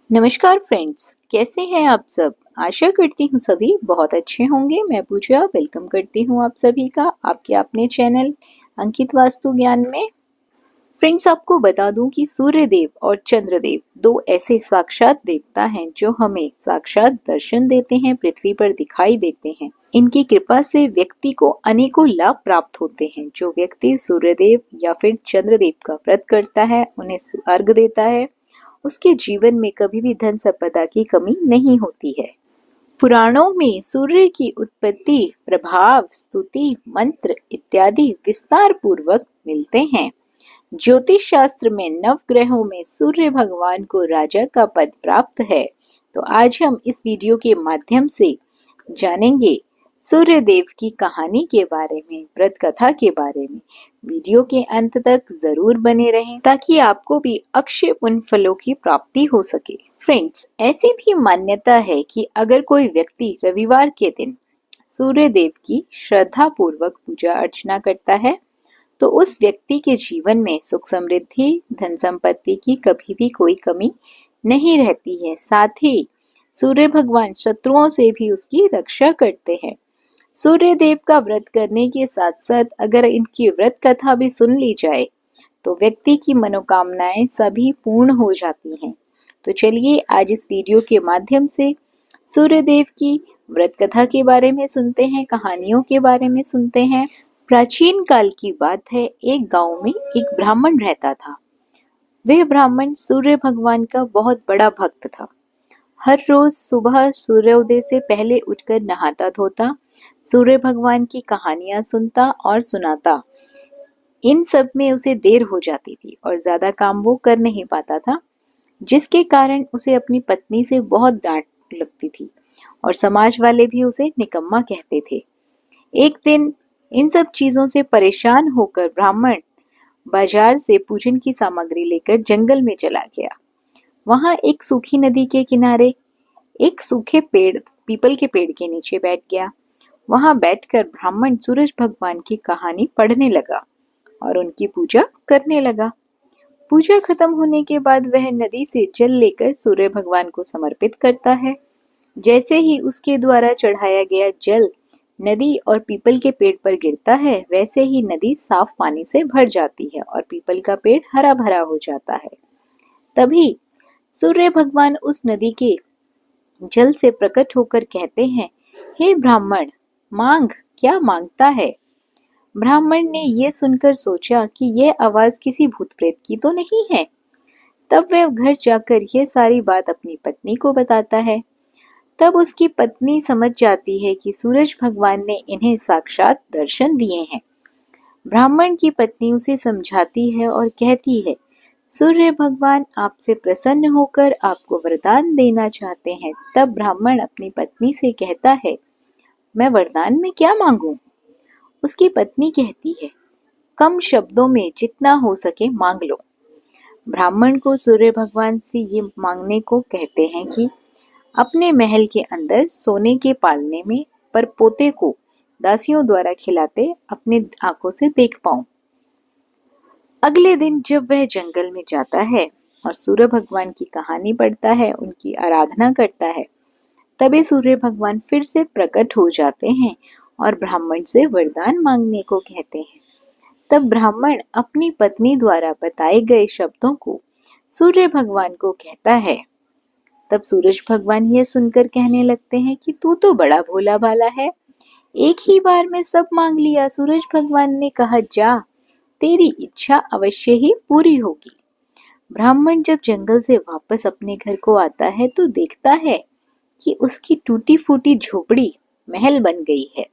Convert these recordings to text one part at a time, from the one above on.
नमस्कार फ्रेंड्स, कैसे हैं आप सब। आशा करती हूँ सभी बहुत अच्छे होंगे। मैं पूजा वेलकम करती हूँ आप सभी का आपके अपने चैनल अंकित वास्तु ज्ञान में। फ्रेंड्स, आपको बता दूं कि सूर्य देव और चंद्रदेव दो ऐसे साक्षात देवता हैं जो हमें साक्षात दर्शन देते हैं, पृथ्वी पर दिखाई देते हैं। इनकी कृपा से व्यक्ति को अनेकों लाभ प्राप्त होते हैं। जो व्यक्ति सूर्यदेव या फिर चंद्रदेव का व्रत करता है, उन्हें अर्घ देता है, उसके जीवन में कभी भी धन संपदा की कमी नहीं होती है। पुराणों में सूर्य की उत्पत्ति, प्रभाव, स्तुति, मंत्र इत्यादि विस्तार पूर्वक मिलते हैं। ज्योतिष शास्त्र में नवग्रहों में सूर्य भगवान को राजा का पद प्राप्त है। तो आज हम इस वीडियो के माध्यम से जानेंगे सूर्य देव की कहानी के बारे में, व्रत कथा के बारे में। वीडियो के अंत तक जरूर बने रहें ताकि आपको भी अक्षय पुण्य फलों की प्राप्ति हो सके। फ्रेंड्स, ऐसी भी मान्यता है कि अगर कोई व्यक्ति रविवार के दिन सूर्य देव की श्रद्धा पूर्वक पूजा अर्चना करता है तो उस व्यक्ति के जीवन में सुख समृद्धि, धन संपत्ति की कभी भी कोई कमी नहीं रहती है। साथ ही सूर्य भगवान शत्रुओं से भी उसकी रक्षा करते हैं। सूर्य देव का व्रत करने के साथ साथ अगर इनकी व्रत कथा भी सुन ली जाए तो व्यक्ति की मनोकामनाएं सभी पूर्ण हो जाती हैं। तो चलिए आज इस वीडियो के माध्यम से सूर्य देव की व्रत कथा के बारे में सुनते हैं, कहानियों के बारे में सुनते हैं। प्राचीन काल की बात है, एक गांव में एक ब्राह्मण रहता था। वह ब्राह्मण सूर्य भगवान का बहुत बड़ा भक्त था। हर रोज सुबह सूर्योदय से पहले उठकर नहाता धोता, सूर्य भगवान की कहानियां सुनता और सुनाता। इन सब में उसे देर हो जाती थी और ज्यादा काम वो कर नहीं पाता था, जिसके कारण उसे अपनी पत्नी से बहुत डांट लगती थी और समाज वाले भी उसे निकम्मा कहते थे। एक दिन इन सब चीजों से परेशान होकर ब्राह्मण बाजार से पूजन की सामग्री लेकर जंगल में चला गया। वहां एक सूखी नदी के किनारे एक सूखे पेड़, पीपल के पेड़ के नीचे बैठ गया। वहां बैठकर ब्राह्मण सूरज भगवान की कहानी पढ़ने लगा और उनकी पूजा करने लगा। पूजा खत्म होने के बाद वह नदी से जल लेकर सूर्य भगवान को समर्पित करता है। जैसे ही उसके द्वारा चढ़ाया गया जल नदी और पीपल के पेड़ पर गिरता है, वैसे ही नदी साफ पानी से भर जाती है और पीपल का पेड़ हरा भरा हो जाता है। तभी सूर्य भगवान उस नदी के जल से प्रकट होकर कहते हैं, हे ब्राह्मण, मांग, क्या मांगता है। ब्राह्मण ने यह सुनकर सोचा कि यह आवाज किसी भूत प्रेत की तो नहीं है। तब वह घर जाकर यह सारी बात अपनी पत्नी को बताता है। तब उसकी पत्नी समझ जाती है कि सूरज भगवान ने इन्हें साक्षात दर्शन दिए हैं। ब्राह्मण की पत्नी उसे समझाती है और कहती है, सूर्य भगवान आपसे प्रसन्न होकर आपको वरदान देना चाहते हैं। तब ब्राह्मण अपनी पत्नी से कहता है, मैं वरदान में क्या मांगूं? उसकी पत्नी कहती है, कम शब्दों में जितना हो सके मांग लो। ब्राह्मण को सूर्य भगवान से ये मांगने को कहते हैं कि अपने महल के अंदर सोने के पालने में पर पोते को दासियों द्वारा खिलाते अपने आंखों से देख पाऊं। अगले दिन जब वह जंगल में जाता है और सूर्य भगवान की कहानी पढ़ता है, उनकी आराधना करता है, तभी सूर्य भगवान फिर से प्रकट हो जाते हैं और ब्राह्मण से वरदान मांगने को कहते हैं। तब ब्राह्मण अपनी पत्नी द्वारा बताए गए शब्दों को सूर्य भगवान को कहता है। तब सूरज भगवान यह सुनकर कहने लगते हैं कि तू तो बड़ा भोला भाला है, एक ही बार में सब मांग लिया। सूरज भगवान ने कहा, जा, तेरी इच्छा अवश्य ही पूरी होगी। ब्राह्मण जब जंगल से वापस अपने घर को आता है तो देखता है कि उसकी टूटी फूटी झोपड़ी महल बन गई है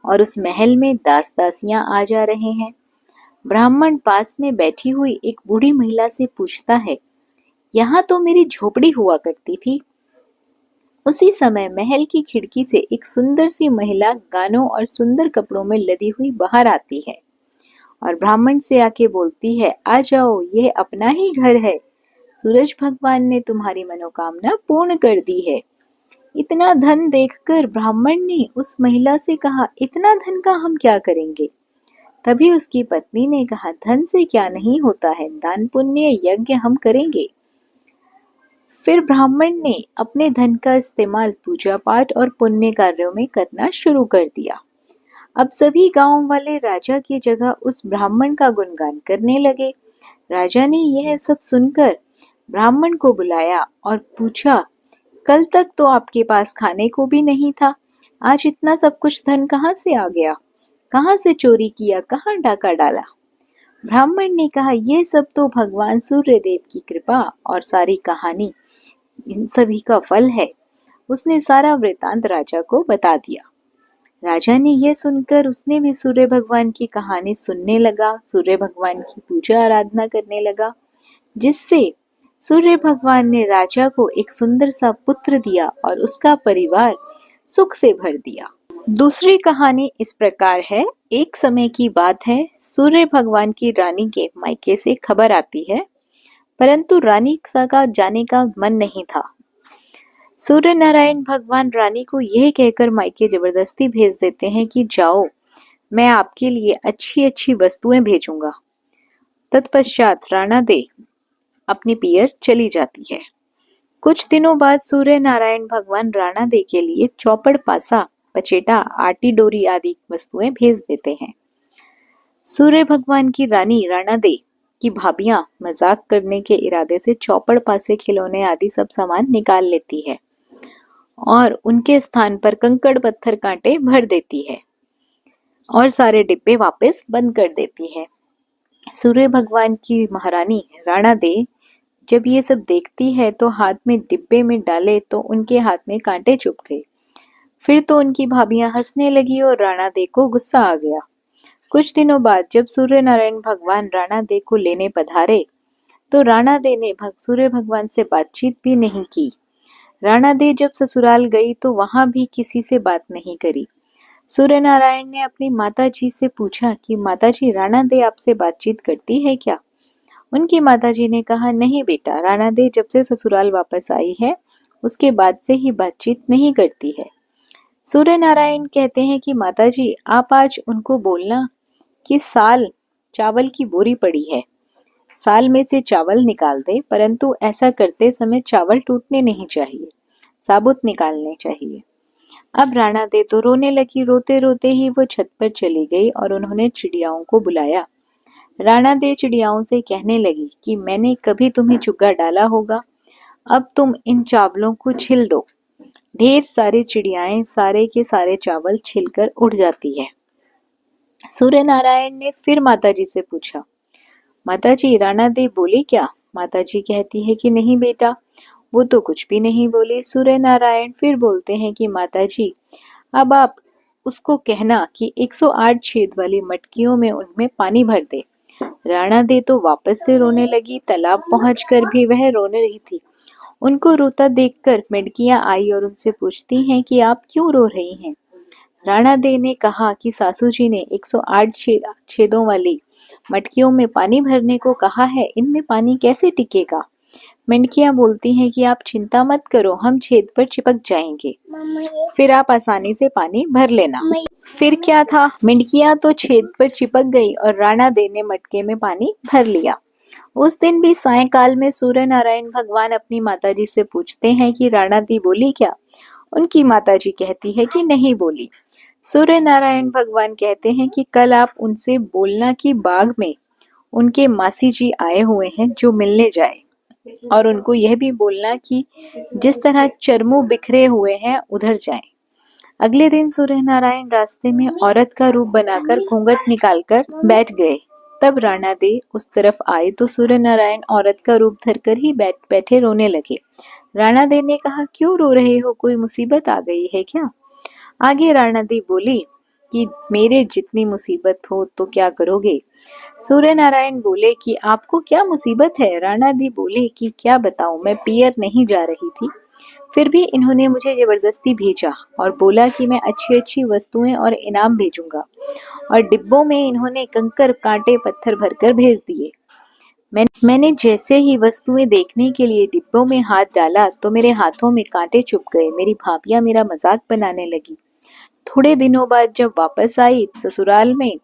और उस महल में दास दासियां आ जा रहे हैं। ब्राह्मण पास में बैठी हुई एक बूढ़ी महिला से पूछता है, यहाँ तो मेरी झोपड़ी हुआ करती थी। उसी समय महल की खिड़की से एक सुंदर सी महिला गानों और सुंदर कपड़ों में लदी हुई बाहर आती है और ब्राह्मण से आके बोलती है, आ जाओ, यह अपना ही घर है। सूरज भगवान ने तुम्हारी मनोकामना पूर्ण कर दी है। इतना धन देखकर ब्राह्मण ने उस महिला से कहा, इतना धन का हम क्या करेंगे। तभी उसकी पत्नी ने कहा, धन से क्या नहीं होता है, दान पुण्य यज्ञ हम करेंगे। फिर ब्राह्मण ने अपने धन का इस्तेमाल पूजा पाठ और पुण्य कार्यों में करना शुरू कर दिया। अब सभी गांव वाले राजा की जगह उस ब्राह्मण का गुणगान करने लगे। राजा ने यह सब सुनकर ब्राह्मण को बुलाया और पूछा, कल तक तो आपके पास खाने को भी नहीं था, आज इतना सब कुछ धन कहाँ से आ गया? कहाँ से चोरी किया, कहाँ डाका डाला? ब्राह्मण ने कहा, यह सब तो भगवान सूर्य देव की कृपा और सारी कहानी इन सभी का फल है। उसने सारा वृतांत राजा को बता दिया। राजा ने यह सुनकर उसने भी सूर्य भगवान की कहानी सुनने लगा, सूर्य भगवान की पूजा आराधना करने लगा, जिससे सूर्य भगवान ने राजा को एक सुंदर सा पुत्र दिया और उसका परिवार सुख से भर दिया। दूसरी कहानी इस प्रकार है। एक समय की बात है, सूर्य भगवान की रानी के मायके से खबर आती है, परंतु रानी का जाने का मन नहीं था। सूर्य नारायण भगवान रानी को यह कहकर मायके जबरदस्ती भेज देते हैं कि जाओ, मैं आपके लिए अच्छी अच्छी वस्तुएं भेजूंगा। तत्पश्चात राणा दे अपनी पियर चली जाती है। कुछ दिनों बाद सूर्य नारायण भगवान राणा दे के लिए चौपड़, पासा, पचेटा, आटी डोरी आदि वस्तुएं भेज देते हैं। सूर्य भगवान की रानी राणा दे की भाभियां मजाक करने के इरादे से चौपड़, पासे, खिलौने आदि सब सामान निकाल लेती है और उनके स्थान पर कंकड़, पत्थर, कांटे भर देती है और सारे डिब्बे वापस बंद कर देती है। सूर्य भगवान की महारानी राणा दे जब ये सब देखती है तो हाथ में डिब्बे में डाले तो उनके हाथ में कांटे चुभ गए। फिर तो उनकी भाभियां हंसने लगी और राणा दे को गुस्सा आ गया। कुछ दिनों बाद जब सूर्य नारायण भगवान राणा दे को लेने पधारे तो राणा दे ने सूर्य भगवान से बातचीत भी नहीं की। राणा दे जब ससुराल गई तो वहां भी किसी से बात नहीं करी। सूर्य नारायण ने अपनी माता जी से पूछा कि माता जी, राणा दे आपसे बातचीत करती है क्या? उनकी माताजी ने कहा, नहीं बेटा, राणा दे जब से ससुराल वापस आई है उसके बाद से ही बातचीत नहीं करती है। सूर्य नारायण कहते हैं कि माताजी, आप आज उनको बोलना कि साल चावल की बोरी पड़ी है, साल में से चावल निकाल दे, परंतु ऐसा करते समय चावल टूटने नहीं चाहिए, साबुत निकालने चाहिए। अब राणा दे तो रोने लगी। रोते रोते ही वो छत पर चली गई और उन्होंने चिड़ियाओं को बुलाया। राणा दे चिड़ियाओं से कहने लगी कि मैंने कभी तुम्हें चुग्गा डाला होगा, अब तुम इन चावलों को छिल दो। ढेर सारी चिड़ियाएं सारे के सारे चावल छिलकर उड़ जाती है। सूर्य नारायण ने फिर माताजी से पूछा, माताजी, राणा दे बोली क्या? माताजी कहती है कि नहीं बेटा, वो तो कुछ भी नहीं बोले। सूर्य नारायण फिर बोलते हैं कि माताजी, अब आप उसको कहना कि 108 छेद वाली मटकियों में उनमें पानी भर दे। राणा दे तो वापस से रोने लगी। तालाब पहुंचकर भी वह रोने रही थी। उनको रोता देखकर मेंढकियां आई और उनसे पूछती हैं कि आप क्यों रो रही हैं? राणा दे ने कहा कि सासू जी ने 108 छेदों वाली मटकियों में पानी भरने को कहा है, इनमें पानी कैसे टिकेगा? मेंढकियां बोलती हैं कि आप चिंता मत करो, हम छेद पर चिपक जाएंगे, फिर आप आसानी से पानी भर लेना। फिर क्या था, मेंढकियां तो छेद पर चिपक गई और राणा दे ने मटके में पानी भर लिया। उस दिन भी सायंकाल में सूर्य नारायण भगवान अपनी माताजी से पूछते हैं कि राणा दी बोली क्या? उनकी माताजी कहती है कि नहीं बोली। सूर्य नारायण भगवान कहते हैं कि कल आप उनसे बोलना कि बाग में उनके मासी जी आए हुए हैं जो मिलने जाए, और उनको यह भी बोलना कि जिस तरह चरमू बिखरे हुए हैं उधर जाएं। अगले दिन सूर्य नारायण रास्ते में औरत का रूप बनाकर घूंघट निकालकर बैठ गए। तब राणा दे उस तरफ आए तो सूर्य नारायण औरत का रूप धरकर ही बैठे रोने लगे। राणा दे ने कहा, क्यों रो रहे हो, कोई मुसीबत आ गई है क्या? आगे राणा दी बोली कि मेरे जितनी मुसीबत हो तो क्या करोगे? सूर्य नारायण बोले कि आपको क्या मुसीबत है? राणा दी बोले कि क्या बताऊं, मैं पियर नहीं जा रही थी, फिर भी इन्होंने मुझे जबरदस्ती भेजा और बोला कि मैं अच्छी अच्छी वस्तुएं और इनाम भेजूंगा, और डिब्बों में इन्होंने कंकर, कांटे, पत्थर भरकर भेज दिए। मैंने जैसे ही वस्तुएं देखने के लिए डिब्बों में हाथ डाला तो मेरे हाथों में कांटे चुभ गए। मेरी भाभियां मेरा मजाक बनाने लगी। थोड़े दिनों बाद जब वापस आई ससुराल में,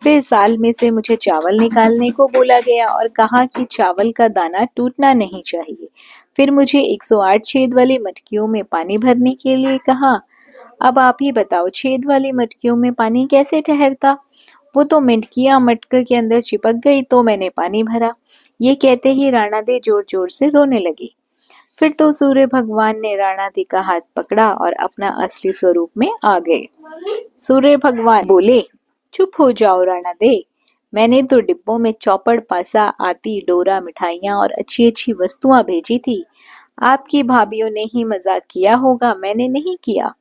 फिर साल में से मुझे चावल निकालने को बोला गया और कहा कि चावल का दाना टूटना नहीं चाहिए। फिर मुझे 108 छेद वाली मटकियों में पानी भरने के लिए कहा। अब आप ही बताओ, छेद वाली मटकियों में पानी कैसे ठहरता? वो तो मटकियां मटके के अंदर चिपक गई तो मैंने पानी भरा। ये कहते ही राणा दे जोर जोर से रोने लगी। फिर तो सूर्य भगवान ने राणा दे का हाथ पकड़ा और अपना असली स्वरूप में आ गए। सूर्य भगवान बोले, चुप हो जाओ राणा दे। मैंने तो डिब्बों में चौपड़, पासा, आती, डोरा, मिठाइयाँ और अच्छी अच्छी वस्तुएं भेजी थी। आपकी भाभीियों ने ही मजाक किया होगा, मैंने नहीं किया।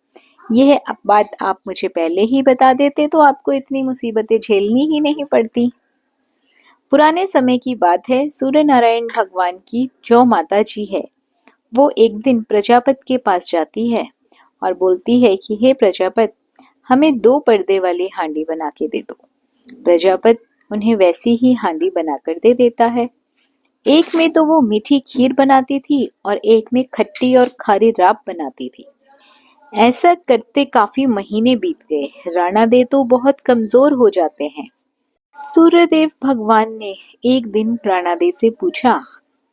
यह बात आप मुझे पहले ही बता देते तो आपको इतनी मुसीबतें झेलनी ही नहीं पड़ती। पुराने समय की बात है, सूर्य नारायण भगवान की जो माता जी है, वो एक दिन प्रजापति के पास जाती है और बोलती है कि हे प्रजापति, हमें 2 पर्दे वाली हांडी बना के दे दो। प्रजापति उन्हें वैसी ही हांडी बनाकर दे देता है। एक में तो वो मीठी खीर बनाती थी और एक में खट्टी और खारी राब बनाती थी। ऐसा करते काफी महीने बीत गए। राणा दे तो बहुत कमजोर हो जाते हैं। सूर्यदेव भगवान ने एक दिन राणा दे से पूछा,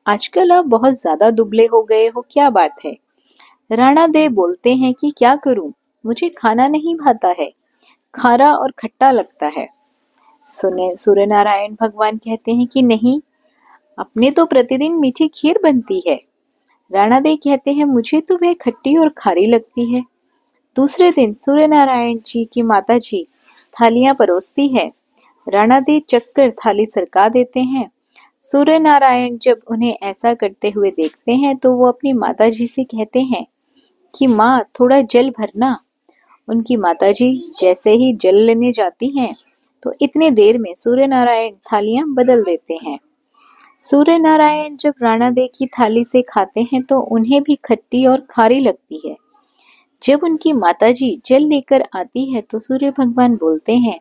आजकल आप बहुत ज्यादा दुबले हो गए हो, क्या बात है? राणा दे बोलते हैं कि क्या करूं, मुझे खाना नहीं भाता है, खारा और खट्टा लगता है। सूर्य नारायण भगवान कहते हैं कि नहीं, अपने तो प्रतिदिन मीठी खीर बनती है। राणा दे कहते हैं मुझे तो वह खट्टी और खारी लगती है। दूसरे दिन सूर्य नारायण जी की माता जी थालियां परोसती है। राणा दे चक्कर थाली सरका देते हैं। सूर्य नारायण जब उन्हें ऐसा करते हुए देखते हैं तो वो अपनी माता जी से कहते हैं कि माँ, थोड़ा जल भरना। उनकी माताजी जैसे ही जल लेने जाती हैं तो इतने देर में सूर्य नारायण थालियां बदल देते हैं। सूर्य नारायण जब राणा दे की थाली से खाते हैं तो उन्हें भी खट्टी और खारी लगती है। जब उनकी माताजी जल लेकर आती है तो सूर्य भगवान बोलते हैं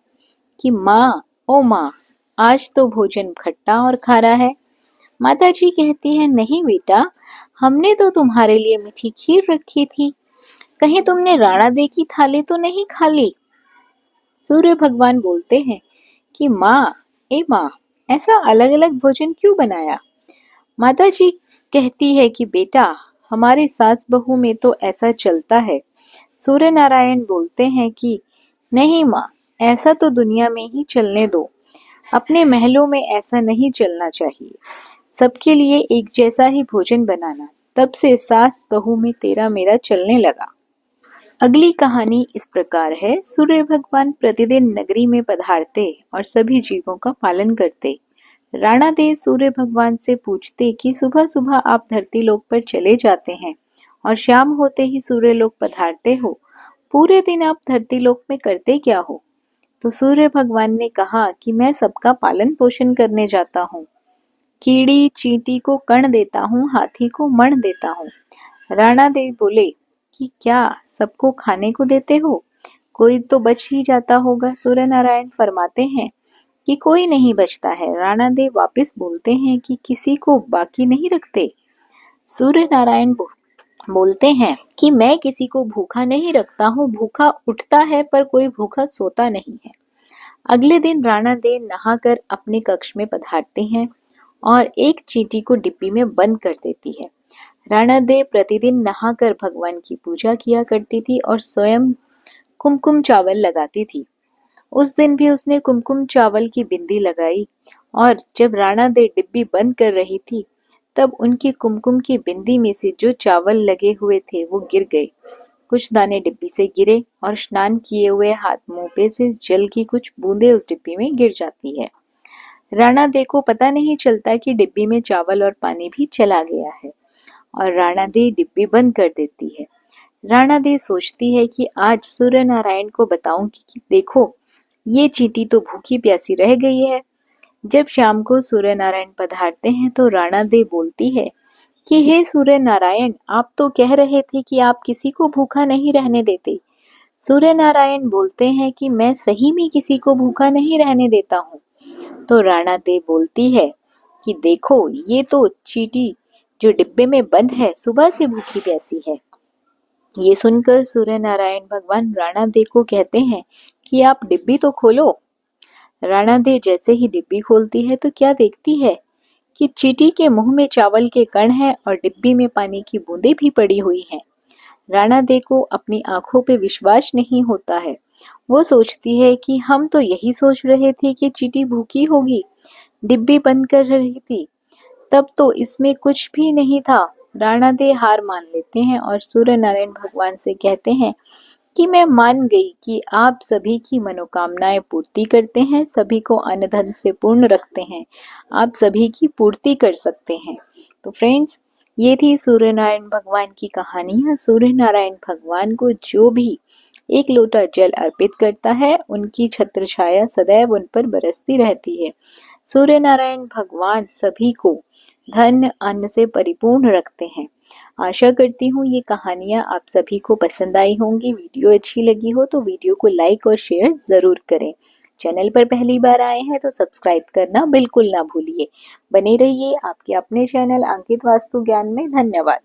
कि माँ, ओ माँ, आज तो भोजन खट्टा और खारा है। माताजी कहती है, नहीं बेटा, हमने तो तुम्हारे लिए मीठी खीर रखी थी, कहीं तुमने राणा दे की थाली तो नहीं खा ली? सूर्य भगवान बोलते हैं कि माँ, ए माँ, ऐसा अलग अलग भोजन क्यों बनाया? माता जी कहती है कि बेटा, हमारे सास बहू में तो ऐसा चलता है। सूर्य नारायण बोलते हैं कि नहीं माँ, ऐसा तो दुनिया में ही चलने दो, अपने महलों में ऐसा नहीं चलना चाहिए। सबके लिए एक जैसा ही भोजन बनाना। तब से सास बहू में तेरा मेरा चलने लगा। अगली कहानी इस प्रकार है। सूर्य भगवान प्रतिदिन नगरी में पधारते और सभी जीवों का पालन करते। राणा देव सूर्य भगवान से पूछते कि सुबह सुबह आप धरती लोक पर चले जाते हैं और शाम होते ही सूर्य लोक पधारते हो, पूरे दिन आप धरती लोक में करते क्या हो? तो सूर्य भगवान ने कहा कि मैं सबका पालन पोषण करने जाता हूँ। कीड़ी चींटी को कण देता हूँ, हाथी को मण देता हूँ। राणा देव बोले कि क्या सबको खाने को देते हो? कोई तो बच ही जाता होगा। सूर्य नारायण फरमाते हैं कि कोई नहीं बचता है। राणा देव वापस बोलते हैं कि किसी को बाकी नहीं रखते। सूर्य नारायण बोलते हैं कि मैं किसी को भूखा नहीं रखता हूँ, भूखा उठता है पर कोई भूखा सोता नहीं है। अगले दिन राणा देव नहाकर अपने कक्ष में पधारते हैं और एक चींटी को डिब्बी में बंद कर देती है। राणा देव प्रतिदिन नहाकर भगवान की पूजा किया करती थी और स्वयं कुमकुम चावल लगाती थी। उस दिन भी उसने कुमकुम चावल की बिंदी लगाई और जब राणा देव डिब्बी बंद कर रही थी तब उनकी कुमकुम की बिंदी में से जो चावल लगे हुए थे वो गिर गए। कुछ दाने डिब्बी से गिरे और स्नान किए हुए हाथ मुंह पे से जल की कुछ बूंदें उस डिब्बी में गिर जाती है। राणा देव को पता नहीं चलता कि डिब्बी में चावल और पानी भी चला गया है और राणा देव डिब्बी बंद कर देती है। राणा देव सोचती है कि आज सूर्य नारायण को बताऊंगी कि देखो, ये चींटी तो भूखी प्यासी रह गई है। जब शाम को सूर्य नारायण पधारते हैं तो राणा देव बोलती है कि हे सूर्य नारायण, आप तो कह रहे थे कि आप किसी को भूखा नहीं रहने देते। सूर्य नारायण बोलते हैं कि मैं सही में किसी को भूखा नहीं रहने देता हूँ। तो राणा देव बोलती है कि देखो, ये तो चींटी जो डिब्बे में बंद है सुबह से भूखी प्यासी है। ये सुनकर सूर्य नारायण भगवान राणा देव को कहते हैं कि आप डिब्बी तो खोलो। राणा देव जैसे ही डिब्बी खोलती है तो क्या देखती है कि चींटी के मुंह में चावल के कण हैं और डिब्बी में पानी की बूंदें भी पड़ी हुई हैं। राणा दे को अपनी आंखों पे विश्वास नहीं होता है। वो सोचती है कि हम तो यही सोच रहे थे कि चींटी भूखी होगी, डिब्बी बंद कर रही थी, तब तो इसमें कुछ भी नहीं था। राणा दे हार मान लेते हैं और सूर्य नारायण भगवान से कहते हैं कि मैं मान गई कि आप सभी की मनोकामनाएं पूर्ति करते हैं, सभी को अन्न धन से पूर्ण रखते हैं, आप सभी की पूर्ति कर सकते हैं। तो फ्रेंड्स, ये थी सूर्य नारायण भगवान की कहानियाँ। सूर्य नारायण भगवान को जो भी एक लोटा जल अर्पित करता है, उनकी छत्र छाया सदैव उन पर बरसती रहती है। सूर्य नारायण भगवान सभी को धन अन्न से परिपूर्ण रखते हैं। आशा करती हूँ ये कहानियाँ आप सभी को पसंद आई होंगी। वीडियो अच्छी लगी हो तो वीडियो को लाइक और शेयर ज़रूर करें। चैनल पर पहली बार आए हैं तो सब्सक्राइब करना बिल्कुल ना भूलिए। बने रहिए आपके अपने चैनल अंकित वास्तु ज्ञान में। धन्यवाद।